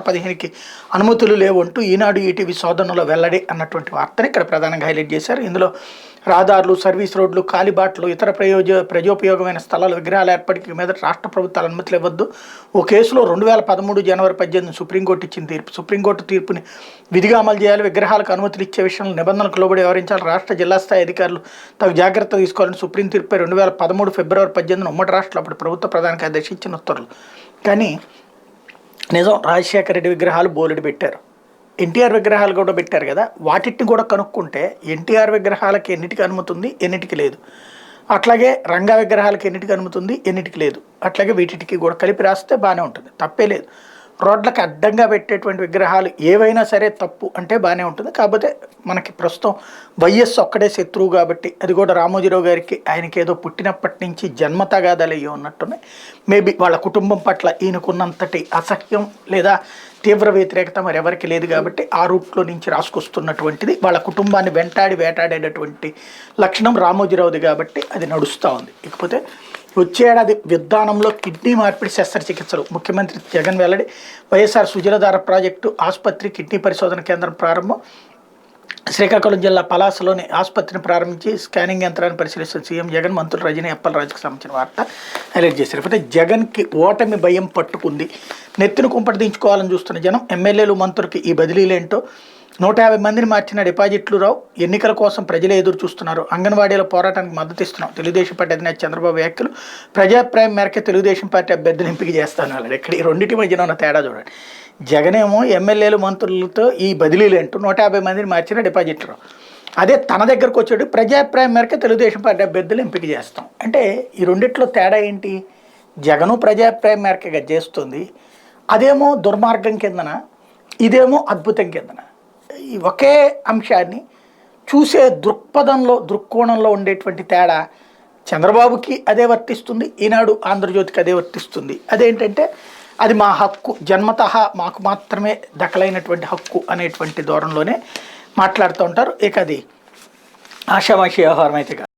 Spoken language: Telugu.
115కి అనుమతులు లేవంటూ ఈనాడు ఈటీవీ శోధనలో వెల్లడి అన్నటువంటి వార్తని ఇక్కడ ప్రధానంగా హైలైట్ చేశారు. ఇందులో రహదారులు, సర్వీస్ రోడ్లు, కాలిబాట్లు, ఇతర ప్రజోపయోగమైన స్థలాల విగ్రహాల ఏర్పాటుకి మీద రాష్ట్ర ప్రభుత్వాలు అనుమతులు ఇవ్వద్దు. ఓ కేసులో 2013 జనవరి 18 సుప్రీంకోర్టు ఇచ్చిన తీర్పు. సుప్రీంకోర్టు తీర్పుని విధిగా అమలు చేయాలి. విగ్రహాలకు అనుమతులు ఇచ్చే విషయంలో నిబంధనలకు లోబడి వ్యవహరించాలి. రాష్ట్ర జిల్లా స్థాయి అధికారులు తగు జాగ్రత్త తీసుకోవాలని సుప్రీం తీర్పుపై 2013 ఫిబ్రవరి 18 ఉమ్మడి రాష్ట్రంలో అప్పుడు ప్రభుత్వ ప్రధాన కార్యదర్శి ఇచ్చిన ఉత్తర్వులు. కానీ నిజం, రాజశేఖర రెడ్డి విగ్రహాలు బోలెడు పెట్టారు, ఎన్టీఆర్ విగ్రహాలు కూడా పెట్టారు కదా. వాటిని కూడా కనుక్కుంటే ఎన్టీఆర్ విగ్రహాలకి ఎన్నిటికి అనుమతి ఉంది, ఎన్నిటికి లేదు. అట్లాగే రంగా విగ్రహాలకి ఎన్నిటికి అనుమతి ఉంది, ఎన్నిటికి లేదు. అట్లాగే వీటికి కూడా కలిపి రాస్తే బాగానే ఉంటుంది, తప్పే లేదు. రోడ్లకు అడ్డంగా పెట్టేటువంటి విగ్రహాలు ఏవైనా సరే తప్పు అంటే బాగానే ఉంటుంది. కాకపోతే మనకి ప్రస్తుతం వైఎస్ ఒక్కడే శత్రువు కాబట్టి, అది కూడా రామోజీరావు గారికి ఆయనకి ఏదో పుట్టినప్పటి నుంచి జన్మ తగాదాలు అయ్యి ఉన్నట్టున్నాయి. మేబీ వాళ్ళ కుటుంబం పట్ల ఈయనకున్నంతటి అసహ్యం లేదా తీవ్ర వ్యతిరేకత మరి ఎవరికి లేదు కాబట్టి ఆ రూట్లో నుంచి రాసుకొస్తున్నటువంటిది. వాళ్ళ కుటుంబాన్ని వేటాడేటటువంటి లక్షణం రామోజీరావుది కాబట్టి అది నడుస్తూ ఉంది. ఇకపోతే వచ్చే ఏడాది విధానంలో కిడ్నీ మార్పిడి శస్త్రచికిత్సలు ముఖ్యమంత్రి జగన్ వెల్లడి. వైఎస్ఆర్ సుజలధార ప్రాజెక్టు ఆసుపత్రి కిడ్నీ పరిశోధన కేంద్రం ప్రారంభం. శ్రీకాకుళం జిల్లా పలాసలోని ఆసుపత్రిని ప్రారంభించి స్కానింగ్ యంత్రాన్ని పరిశీలిస్తున్న సీఎం జగన్. మంత్రులు రజనీ, అప్పలరాజుకు సంబంధించిన వార్త హైలైట్ చేశారు. అయితే జగన్కి ఓటమి భయం పట్టుకుంది, నెత్తిన కుంపటి దించుకోవాలని చూస్తున్న జనం. ఎమ్మెల్యేలు, మంత్రులకి ఈ బదిలీలేంటో. 150 మందిని మార్చిన డిపాజిట్లు రావు, ఎన్నికల కోసం ప్రజలే ఎదురు చూస్తున్నారు. అంగన్వాడీల పోరాటానికి మద్దతు ఇస్తున్నాం. తెలుగుదేశం పార్టీ అధినేత చంద్రబాబు వ్యాఖ్యలు. ప్రజాప్రాయం మేరకే తెలుగుదేశం పార్టీ అభ్యర్థులు ఎంపిక చేస్తాను అన్నాడు. ఇక్కడ ఈ రెండింటి మధ్యన ఉన్న తేడా చూడండి. జగనేమో ఎమ్మెల్యేలు, మంత్రులతో ఈ బదిలీలేంటూ 150 మందిని మార్చిన డిపాజిట్లు రావు. అదే తన దగ్గరకు వచ్చేటి ప్రజాప్రాయం మేరకే తెలుగుదేశం పార్టీ అభ్యర్థులు ఎంపిక చేస్తాం. అంటే ఈ రెండిట్లో తేడా ఏంటి? జగను ప్రజాప్రాయం మేరకే చేస్తుంది, అదేమో దుర్మార్గం కిందన, ఇదేమో అద్భుతం కిందన. ఈ ఒకే అంశాన్ని చూసే దృక్కోణంలో ఉండేటువంటి తేడా చంద్రబాబుకి అదే వర్తిస్తుంది, ఈనాడు ఆంధ్రజ్యోతికి అదే వర్తిస్తుంది. అదేంటంటే అది మా హక్కు, జన్మతః మాకు మాత్రమే దఖలైనటువంటి హక్కు అనేటువంటి ధోరణిలోనే మాట్లాడుతూ ఉంటారు. ఇక అది ఆషామాషి వ్యవహారం అయితే కాదు.